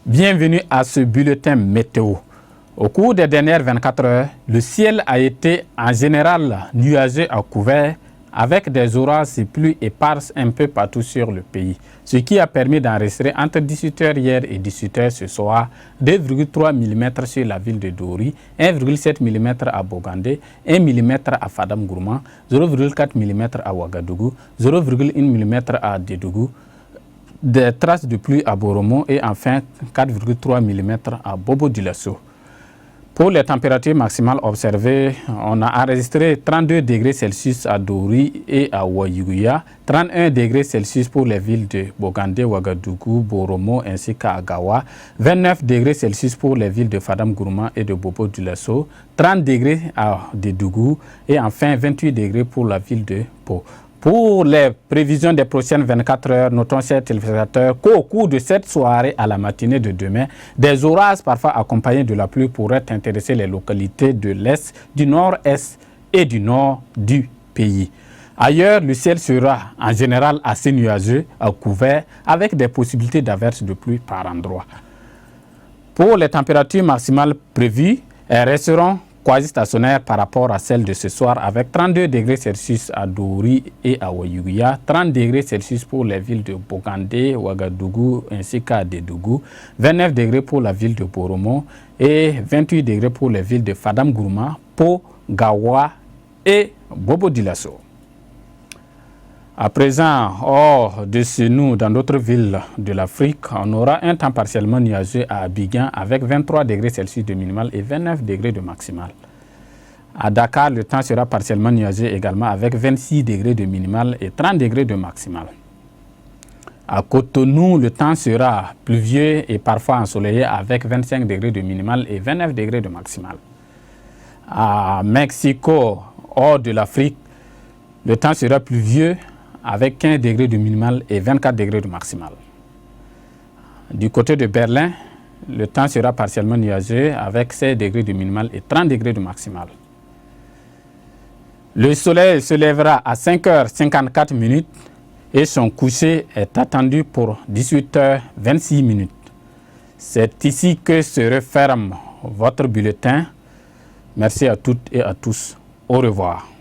Bienvenue à ce bulletin météo. Au cours des dernières 24 heures, le ciel a été en général nuageux à couvert avec des orages et pluies éparses un peu partout sur le pays, ce qui a permis d'enregistrer entre 18h hier et 18h ce soir 2,3 mm sur la ville de Dori, 1,7 mm à Bogandé, 1 mm à Fadam Gourma, 0,4 mm à Ouagadougou, 0,1 mm à Dédougou, des traces de pluie à Boromo et enfin 4,3 mm à Bobo-Dioulasso. Pour les températures maximales observées, on a enregistré 32 degrés Celsius à Dori et à Ouayouya, 31 degrés Celsius pour les villes de Bogandé, Ouagadougou, Boromo ainsi qu'à Agawa, 29 degrés Celsius pour les villes de Fadam Gourma et de Bobo-Dioulasso, 30 degrés à Dédougou et enfin 28 degrés pour la ville de Po. Pour les prévisions des prochaines 24 heures, notons, chers téléspectateurs, qu'au cours de cette soirée à la matinée de demain, des orages parfois accompagnés de la pluie pourraient intéresser les localités de l'Est, du Nord-Est et du Nord du pays. Ailleurs, le ciel sera en général assez nuageux, à couvert, avec des possibilités d'averses de pluie par endroits. Pour les températures maximales prévues, elles resteront quasi-stationnaire par rapport à celle de ce soir avec 32 degrés Celsius à Dori et à Ouayouya, 30 degrés Celsius pour les villes de Bogandé, Ouagadougou ainsi qu'à Dédougou, 29 degrés pour la ville de Boromo et 28 degrés pour les villes de Fadam Gourma, Po, Gawa et Bobo-Dioulasso. À présent, hors de chez nous, dans d'autres villes de l'Afrique, on aura un temps partiellement nuageux à Abidjan avec 23 degrés Celsius de minimal et 29 degrés de maximal. À Dakar, le temps sera partiellement nuageux également avec 26 degrés de minimal et 30 degrés de maximal. À Cotonou, le temps sera pluvieux et parfois ensoleillé avec 25 degrés de minimal et 29 degrés de maximal. À Mexico, hors de l'Afrique, le temps sera pluvieux avec 15 degrés de minimal et 24 degrés de maximal. Du côté de Berlin, le temps sera partiellement nuageux avec 16 degrés de minimal et 30 degrés de maximal. Le soleil se lèvera à 5h54 et son coucher est attendu pour 18h26. C'est ici que se referme votre bulletin. Merci à toutes et à tous. Au revoir.